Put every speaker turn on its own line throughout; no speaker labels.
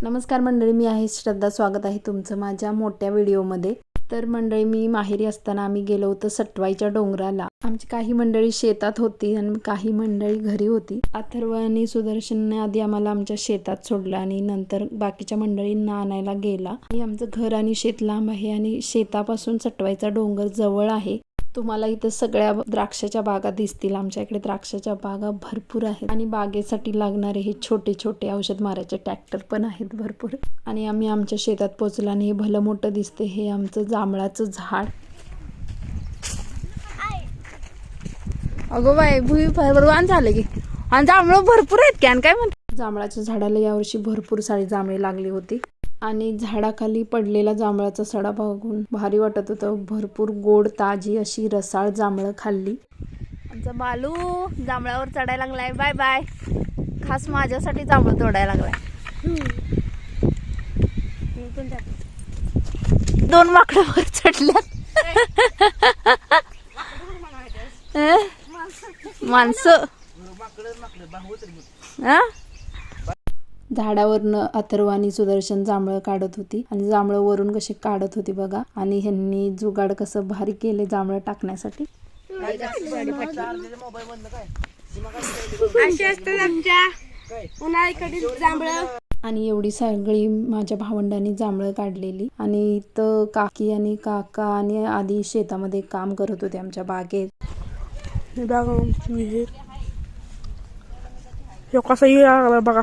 नमस्कार मंडळी, मी आहे श्रद्धा. स्वागत आहे तुमचं माझ्या मोठ्या व्हिडिओमध्ये. तर मंडळी, मी माहेरी असताना आम्ही गेलो होतो सटवाईच्या डोंगराला. आमची काही मंडळी शेतात होती आणि काही मंडळी घरी होती. अथर्व आणि सुदर्शनने आधी आम्हाला आमच्या शेतात सोडलं आणि नंतर बाकीच्या मंडळींना आणायला गेला. आणि आमचं घर आणि शेत लांब आहे आणि शेतापासून सटवाईचा डोंगर जवळ आहे. तुम्हाला इथं सगळ्या द्राक्षाच्या बागा दिसतील. आमच्या इकडे द्राक्षाच्या बागा भरपूर आहेत आणि बागेसाठी लागणारे हे छोटे छोटे औषध मारायचे ट्रॅक्टर पण आहेत भरपूर. आणि आम्ही आमच्या शेतात पोहोचलो आणि हे भलं मोठं दिसते, हे आमचं जांभळाचं झाड. अगो बाय, भुई भरवान झालं की आणि जांभळं भरपूर आहेत कॅन काय म्हणते. जांभळाच्या झाडाला यावर्षी भरपूर सारी जांभळे लागली होती आणि झाडाखाली पडलेला जांभळाचा सडा बघून भारी वाटत होतं. भरपूर गोड ताजी अशी रसाळ जांभळं खाल्ली. आमचा बालू जांभळावर चढायला लागलाय. Bye bye. खास माझ्यासाठी जांभळं तोडायला लागलाय. 2 माकडं वर चढल्यात. माणसं झाडावरनं अथर्व आणि सुदर्शन जांभळं काढत होती आणि जांभळं वरून कसे काढत होती बघा. आणि ह्यांनी जुगाड कसं भारी केले जांभळं टाकण्यासाठी. आणि एवढी सगळी माझ्या भावंडांनी जांभळं काढलेली. आणि इथं काकी आणि काका आणि आधी शेतामध्ये काम करत होते आमच्या बागेत. बघा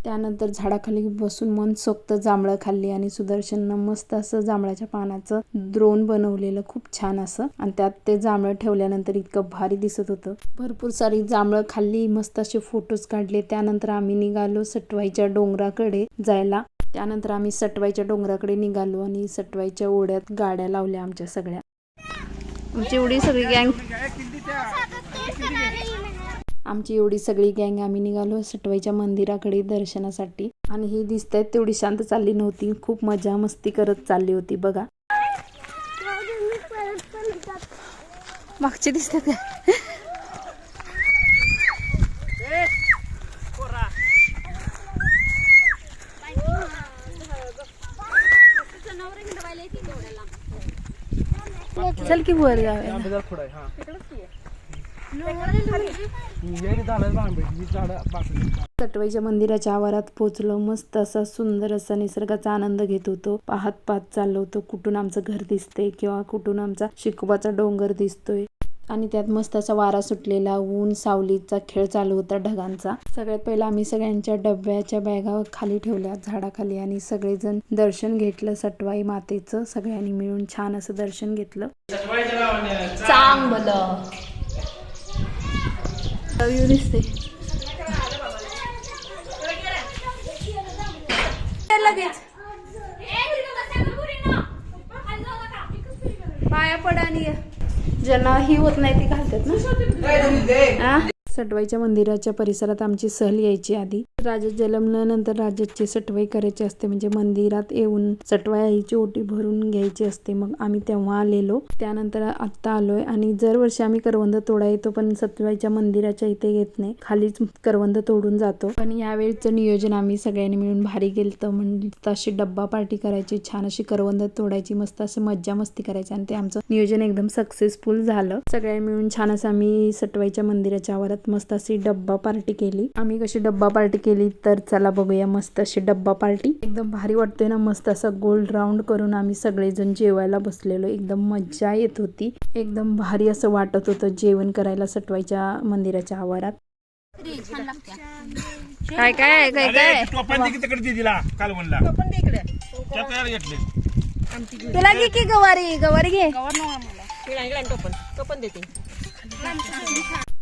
त्यानंतर झाडाखाली बसून मन सोक्त जांभळं खाल्ली आणि सुदर्शननं मस्त असं जांभळाच्या पानाचं द्रोण बनवलेलं खूप छान असं. आणि त्यात ते जांभळं ठेवल्यानंतर इतकं भारी दिसत होतं. भरपूर सारी जांभळं खाल्ली, मस्त असे फोटोज काढले. त्यानंतर आम्ही निघालो सटवाईच्या डोंगराकडे जायला. त्यानंतर आम्ही सटवाईच्या डोंगराकडे निघालो आणि सटवाईच्या ओढ्यात गाड्या लावल्या आमच्या सगळ्या. आमची एवढी सगळी गँग आम्ही निघालो सटवाईच्या मंदिराकडे दर्शनासाठी. आणि ही दिसतायत तेवढी शांत चालली नव्हती, खूप मजा मस्ती करत चालली होती बघा. मागचे दिसतात का? चल की वर जाऊया. सटवाईच्या मंदिराच्या आवारात पोहोचलो. मस्त असा सुंदर असा निसर्गाचा आनंद घेत होतो. पाहत चाललो होतो कुठून आमचं घर दिसते किंवा कुठून आमचा शिकोबाचा डोंगर दिसतोय. आणि त्यात मस्त असा वारा सुटलेला, ऊन सावलीचा खेळ चालू होता ढगांचा. सगळ्यात पहिला आम्ही सगळ्यांच्या डब्याच्या बॅगा खाली ठेवल्या झाडाखाली आणि सगळेजण दर्शन घेतलं सटवाई मातेचं. सगळ्यांनी मिळून छान असं दर्शन घेतलं. चांगलं दिसते. लगेच पाया पड आणि ज्यांना ही होत नाही ती घालतात ना. सटवाईच्या मंदिराच्या परिसरात आमची सहल यायची. आधी राजा जन्मल्यानंतर राजाची सटवाई करायची असते, म्हणजे मंदिरात येऊन सटवाई आईची ओटी भरून घ्यायची असते. मग आम्ही तेव्हा आलेलो, त्यानंतर आत्ता आलोय. आणि दरवर्षी आम्ही करवंद तोडा येतो, पण सटवाईच्या मंदिराच्या इथे येत नाही, खालीच करवंद तोडून जातो. पण यावेळीचं नियोजन आम्ही सगळ्यांनी मिळून भारी केलं. म्हणजे अशी डब्बा पार्टी करायची, छान अशी करवंद तोडायची, मस्त असं मज्जा मस्ती करायची. आणि ते आमचं नियोजन एकदम सक्सेसफुल झालं. सगळ्यांनी मिळून छान असं आम्ही सटवाईच्या मंदिराच्या आवारात मस्त अशी डब्बा पार्टी केली. आम्ही कशी डब्बा पार्टी केली तर चला बघूया. मस्त अशी डब्बा पार्टी एकदम भारी वाटते ना. मस्त असं गोल राऊंड करून आम्ही सगळेजण जेवायला बसलेलो. एकदम मज्जा येत होती, एकदम भारी असं वाटत होतं जेवण करायला सटवाईच्या मंदिराच्या आवारात. काय काय काय काय तुला घे की गवारी, गवारी घे.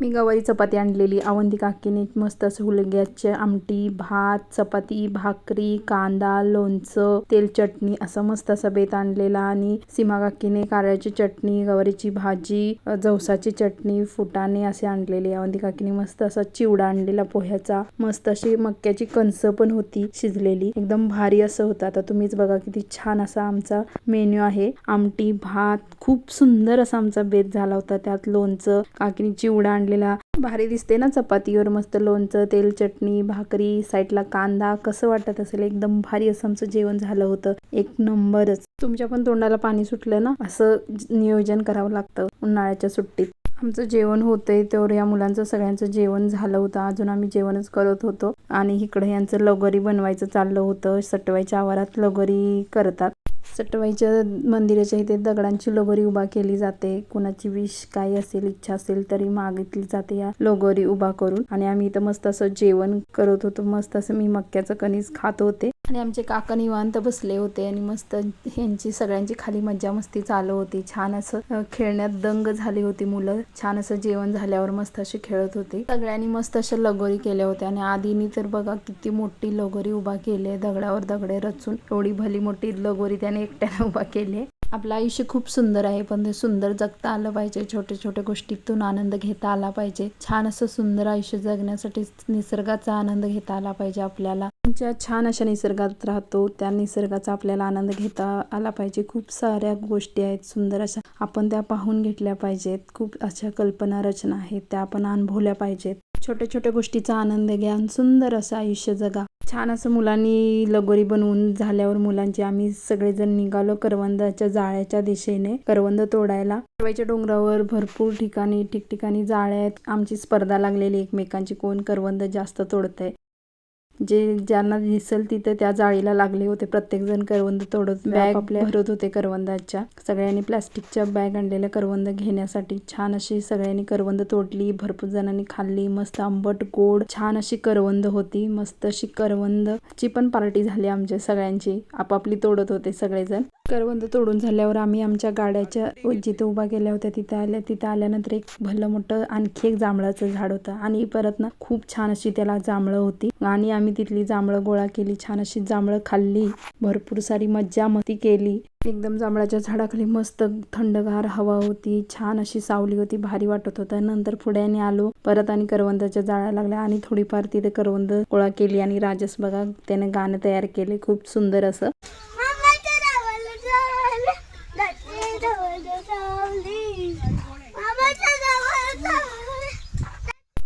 मी गवारी चपाती आणलेली. अवंती काकीने मस्त असं हुलग्याचे आमटी, भात, चपाती, भाकरी, कांदा, लोणचं, तेल चटणी असं मस्त असं बेत आणलेला. आणि सीमा काकीने कारळ्याची चटणी, गवारीची भाजी, जवसाची चटणी, फुटाणे असे आणलेले. अवंती काकीने मस्त असा चिवडा आणलेला पोह्याचा. मस्त अशी मक्याची कणसं पण होती शिजलेली, एकदम भारी असं होतं. आता तुम्हीच बघा किती छान असा आमचा मेन्यू आहे. आमटी, भात, खूप सुंदर असा आमचा बेत झाला होता. त्यात लोणचं, काकीने चिवडा आणलेला, भारी दिसते ना चपातीवर, मस्त लोणचं, तेल चटणी, भाकरी, साईडला कांदा. कसं वाटत असेल, एकदम भारी असं आमचं जेवण झालं होतं, एक नंबरच. तुमच्या पण तोंडाला पाणी सुटलं ना, असं नियोजन करावं लागतं उन्हाळ्याच्या सुट्टीत. आमचं जेवण होतंय तेवढं या मुलांचं सगळ्यांचं जेवण झालं होतं, अजून आम्ही जेवणच करत होतो. आणि इकडे यांचं लगोरी बनवायचं चाललं होतं. सटवाईच्या आवारात लगोरी करतात. सटवाईच्या मंदिराच्या इथे दगडांची लगोरी उभा केली जाते. कुणाची विश काय असेल, इच्छा असेल तरी मागितली जाते या लगोरी उभा करून. आणि आम्ही इथं मस्त असं जेवण करत होतो, मस्त असं मी मक्याचं कणीस खात होते आणि आमचे काका निवांत बसले होते आणि मस्त यांची सगळ्यांची खाली मज्जा मस्ती चालू होती. छान असं खेळण्यात दंग झाली होती मुलं. छान असं जेवण झाल्यावर मस्त अशी खेळत होते. सगळ्यांनी मस्त अशा लगोरी केल्या होत्या आणि आधीनी तर बघा किती मोठी लगोरी उभा केली आहे, दगडावर दगडे रचून. एवढी भली मोठी लगोरी त्याने एकट्याने उभा केली आहे. आपलं आयुष्य खूप सुंदर आहे, पण ते सुंदर जगता आलं पाहिजे. छोट्या छोट्या गोष्टीतून आनंद घेता आला पाहिजे. छान असं सुंदर आयुष्य जगण्यासाठी निसर्गाचा आनंद घेता आला पाहिजे आपल्याला. आमच्या छान अशा निसर्गात राहतो, त्या निसर्गाचा आपल्याला आनंद घेता आला पाहिजे. खूप साऱ्या गोष्टी आहेत सुंदर अशा, आपण त्या पाहून घेतल्या पाहिजेत. खूप अशा कल्पना रचना आहेत, त्या आपण अनुभवल्या पाहिजेत. छोट्या छोट्या गोष्टीचा आनंद घ्या, सुंदर असं आयुष्य जगा. छान असं मुलांनी लगोरी बनवून झाल्यावर मुलांची आम्ही सगळेजण निघालो करवंदाच्या जाळ्याच्या दिशेने करवंद तोडायला. सटवाईच्या डोंगरावर भरपूर ठिकठिकाणी जाळ्या आहेत. आमची स्पर्धा लागलेली एकमेकांची, कोण करवंद जास्त तोडतंय. ज्यांना दिसेल तिथे त्या जाळीला लागले होते. प्रत्येक जण करवंद तोडत बॅग आपल्या भरत होते करवंदाच्या. सगळ्यांनी प्लास्टिकच्या बॅग आणलेल्या करवंद घेण्यासाठी. छान अशी सगळ्यांनी करवंद तोडली, भरपूर जणांनी खाल्ली. मस्त आंबट गोड छान अशी करवंद होती. मस्त अशी करवंदची पण पार्टी झाली आमच्या सगळ्यांची. आपापली तोडत होते सगळेजण. करवंद तोडून झाल्यावर आम्ही आमच्या गाड्याच्या जिथे उभा केल्या होत्या तिथे आल्यानंतर एक भलं मोठं आणखी एक जांभळाचं झाड होतं आणि परत ना खूप छान अशी त्याला जांभळं होती आणि आम्ही तिथली जांभळं गोळा केली. छान अशी जांभळं खाल्ली, भरपूर सारी मज्जा मस्ती केली. एकदम जांभळाच्या झाडाखाली मस्त थंडगार हवा होती, छान अशी सावली होती, भारी वाटत होतं. नंतर पुढे आलो परत आणि करवंदाच्या जाळ्या लागल्या आणि थोडीफार तिथे करवंद गोळा केली आणि राजस बघा त्याने गाणं तयार केले खूप सुंदर असं.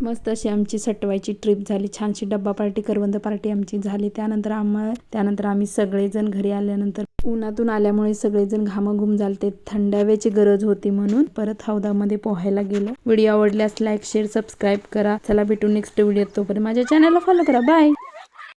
मस्त अशी आमची सटवाईची ट्रिप झाली. छानशी डब्बा पार्टी, करवंद पार्टी आमची झाली. त्यानंतर आम्ही सगळेजण घरी आल्यानंतर उन्हातून आल्यामुळे सगळेजण घामाघूम झालते. थंड हवेची गरज होती म्हणून परत हौदामध्ये पोहायला गेलो. व्हिडिओ आवडल्यास लाईक, शेअर, सबस्क्राईब करा. चला भेटू नेक्स्ट व्हिडिओत. तोपर्यंत माझ्या चॅनलला फॉलो करा. बाय.